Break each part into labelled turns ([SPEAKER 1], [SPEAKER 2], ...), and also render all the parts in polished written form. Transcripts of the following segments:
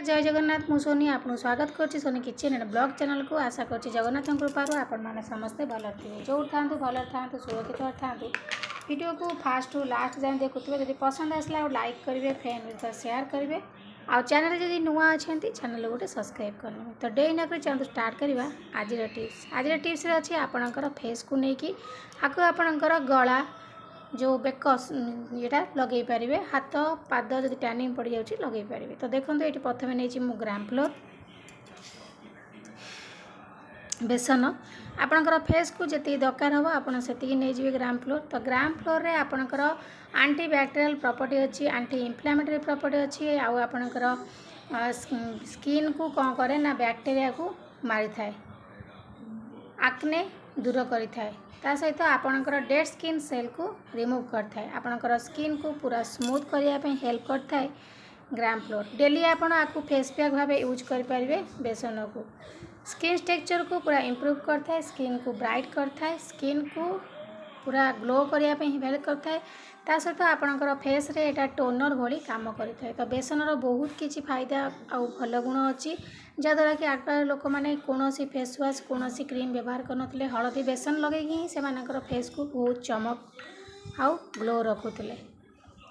[SPEAKER 1] जय जगन्नाथ मु सोनी आपको स्वागत करुच्ची Soni kitchen and blog channel को आशा करुच्ची जगन्नाथ कृपार आपण मैंने समस्ते भल थे जो था भल था सुरक्षित था वीडियो को फास्ट टू लास्ट जाए देखुए जब पसंद आसला लाइक करेंगे फ्रेंड विथ शेयर करेंगे आउ चैनल जब नुआ अच्छा चैनल गोटे सब्सक्राइब करने तो डे ना चलते स्टार्ट करवा आज टिप्स अच्छी आपणकर फेस को लेकिन आपको आपणकर गला जो बेक ये लगे पारे हाथ पाद जब टैनिंग पड़ जाए लगे पारे। तो देखो ये प्रथम नहीं ग्राम फ्लोर बेसन आपणकर फेस को जी दरकार हम आप नहीं ग्राम फ्लोर। तो ग्राम फ्लोर रे आपणकर आंटी बैक्टेरियल प्रॉपर्टी अच्छी एंटी इन्फ्लेमेटरी प्रॉपर्टी अच्छी आपणकर स्किन को कौन करे ना बैक्टेरिया को मारी थाए आक्ने दूर करें ता सहित आपणकर डेड स्किन सेल को रिमूव करता है आपणकर स्किन को पूरा स्मूथ करने हेल्प करता है ग्राम फ्लोर। डेली आपन आपको फेस पैक भाव यूज करेंगे बेसन को स्किन टेक्सचर को पूरा इम्प्रूव करता है स्किन को ब्राइट करता है स्किन को पूरा ग्लो करने हेल्प करता है ता सहित आपणकर फेस रे एटा टोनर भली काम करता है। तो बेसनर बहुत किसी फायदा आउ भल गुण अच्छी जहाँद्वारा कि आगकाल लोक मैंने कौन फेस वाश कौन क्रीम व्यवहार करते हलदी बेसन लगे ही से फेस को बहुत चमक आउ ग्लो रखुले।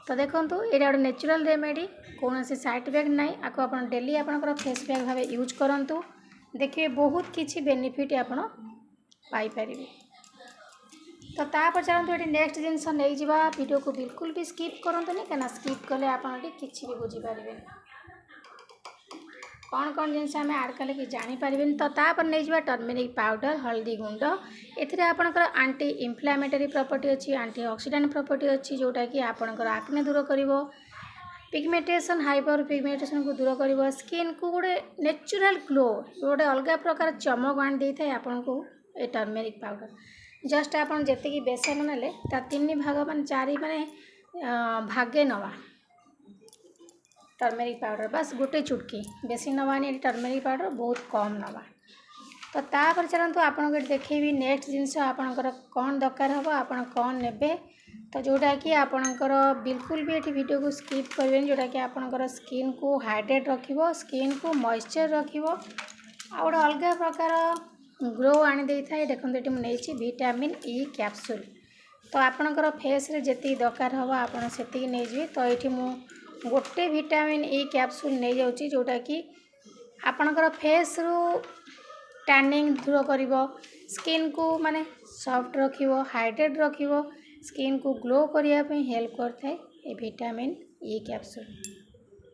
[SPEAKER 1] तो देखो ये गोटे नेचुरल रेमेडी कौन साइड इफेक्ट ना आपको आप डेली आपणकर फेस पैक भाव यूज करूँ देखिए बहुत किसी बेनिफिट आपड़ पाइपर। तो तापर चलते ये नेक्स्ट जिनस नहीं जावा वीडियो को बिल्कुल भी स्किप करंतुनी कहीं स्किप कले आपड़ी किसी भी बुझीपारे कौन कौन जिनस आम आड कले कि जानीपारे। तो तापर नहीं जावा टर्मेरिक पाउडर हल्दी गुंड एथिरे आपणकर आंटी इन्फ्लेमेटरी प्रॉपर्टी अच्छी एंटी ऑक्सीडेंट प्रॉपर्टी अच्छी जोटा कि आपणकर आक्ने दूर करिवो पिगमेंटेशन हाइपर पिगमेंटेशन को दूर कर स्किन को गोटे नेचुरल ग्लो गोटे अलग प्रकार चमक आनी दे था आपन को ये टर्मेरिक पाउडर जस्ट आप जी बेसन ने तीन भाग मान चारि माने भागे नवा टर्मेरिक पाउडर बस गोटे चुटकी बेसी नवानी टर्मेरिक पाउडर बहुत कम नवा। तो तापर चलतु आपको देखेबी नेक्स्ट जिनस आपणकर कौन दरकार हम आप कौन ने तो जोटा कि आपणकर बिल्कुल भी ये वीडियो को स्किप करें जोटा कि आपणकर स्किन को हाइड्रेट रखिबो स्किन को मॉइस्चर रखिबो आ गोटे अलग प्रकार ग्लो आनी दे था। देखो ये मुझे विटामिन ई कैप्सूल तो आपणकर फेस रे जी दरकार हम आप नहीं तो ये मुझे गोटे विटामिन ई कैप्सूल नहीं जाऊँगी जोटा कि आपणकर फेस रू टैनिंग दूर कर स्किन को माने सॉफ्ट रखिबो हाइड्रेट रखिबो स्किन को ग्लो करने हेल्प करता है ये विटामिन ई कैप्सूल।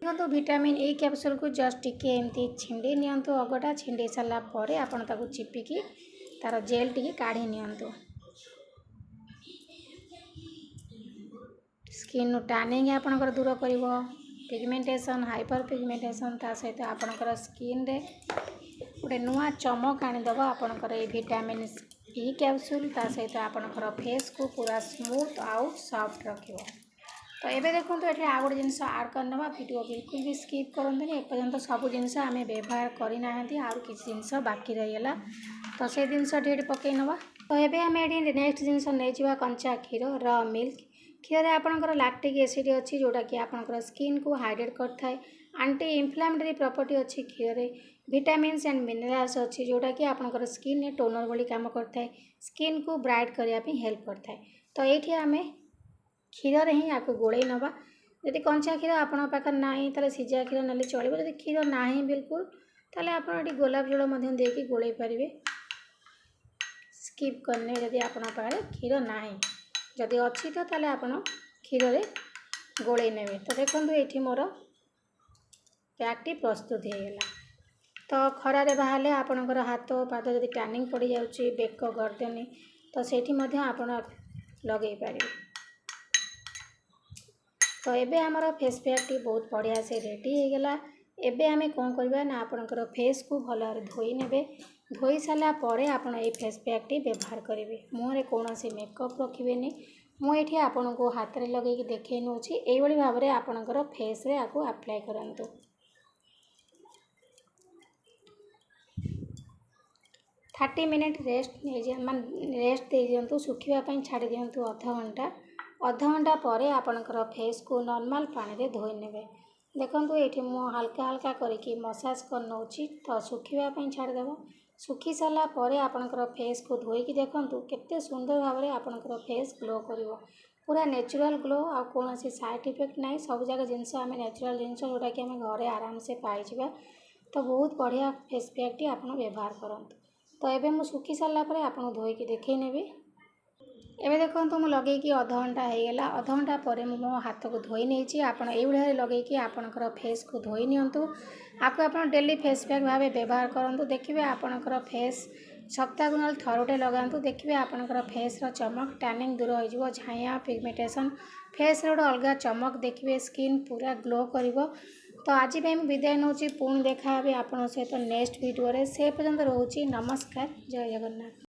[SPEAKER 1] देखो विटामिन ई कैप्सूल को जस्ट टिके एमती छिंडी नियंतु अगटा छिंडी सारा पर आपन ताको चिपिकी तार जेल टिके काढ़ी नियंतु स्किन टैनिंग आपनकर दूर करिवो पिगमेंटेशन हाइपर पिगमेंटेशन ता सहित आपनकर स्किन रे गोटे नुआ चमक आनीदेव आपनकर ये विटामिन ई कैप्सूल ता सहित आपनकर फेस को पूरा स्मूथ आउ सॉफ्ट रखिवो। तो ये देखो ये आ गए जिनस आड करना वीडियो बिल्कुल भी स्किप करते एपर्यंत सब जिनस आम व्यवहार करना आउ कि जिनस बाकी रहीगला तो से जिनस पकई नवा। तो ये आम ये नेक्स्ट जिनस नहीं जावा कंचा क्षीर र मिल्क क्षीर में आपंकर लैक्टिक एसिड अच्छी जोटा कि आपंकर स्किन को हाइड्रेट करता है आंटी इन्फ्लेमेटरी प्रॉपर्टी अच्छी क्षीर में विटामिन्स एंड मिनरल्स अच्छी जोटा कि आपंकर स्किन में टोनर भली काम करता है स्किन को ब्राइट करने हेल्प करता है। तो ये आम क्षीर ही आपको गोले नवा यदि कंचा क्षीर आपण पाखे ना तो सीझा क्षीर ना चलो जब क्षीर ना बिल्कुल ताले आप गोलाप जल देकी गोले पारे स्किप करने जदि आपण पाखे क्षीर ना जदि अच्छी तो ताले आपण क्षीर रे गोले ने। तो देखो ये मोर पैकटी प्रस्तुत होगा। तो खरारे बाहर आपणकर हाथ पाद जदि टैनिंग पड़ जाऊँगी बेक गर्दनी तो सेठी मध्य आपण लगे पारे। तो ये आमर फेस पैकटी बहुत बढ़िया से रेडी होगला। एबे आमे कौन करबा ना आपणकर फेस को भल धोई नेबे धोई सारा पर आपन ये फेस पैकटी व्यवहार करेंगे मुहर कौन से मेकअप रखिबेनी मुझे आपन को हाथ में लगे देखे नौची यही भाव में आपणकर फेस रे आपको अप्लाई करंतु। 30 मिनट रेस्ट नहीं रेस्ट दे दिंतु सुखापी छाड़ दिंतु अध घंटा पर आपणकर फेस को नॉर्मल पानी रे धोई नेबे देखो ये मु हल्का हल्का करके मसाज कर नौची तो सुखापी छाड़देव सुखी सारा पर आपणकर फेस को धोईकी देखूँ केते सुंदर भाव में आपणकर फेस ग्लो कर पूरा नेचुरल ग्लो आ कौन साइड इफेक्ट ना सब जगह जिनस आम नेचुरल जिनस जोटा कि आम घरे आराम से पाइबा तो बहुत बढ़िया फेस पैक टी आप व्यवहार करूँ। तो ये मुझे सुखी सारा पर आपको धोईकी देखई नेबी। एबे देखो मुझे लगे अध घंटा होगला अध घंटा पर मो हाथ को धोई नहीं आपड़ ये लगे आपणकर फेस को धोई नियंतु आपको आप डेली फेस पैक भाव व्यवहार करूँ देखिए आपणकर फेस सप्ताह को ना थरुटे लगातु देखिए आपणकर फेस चमक टैनिंग दूर हो झाइया पिगमेंटेशन फेस गोटे अलग चमक देखिए स्किन पूरा ग्लो कर। तो आज विदाय नौ पुणी देखा आपन सहित नेक्स्ट वीडियो से पर्यंत रोचे नमस्कार जय जगन्नाथ।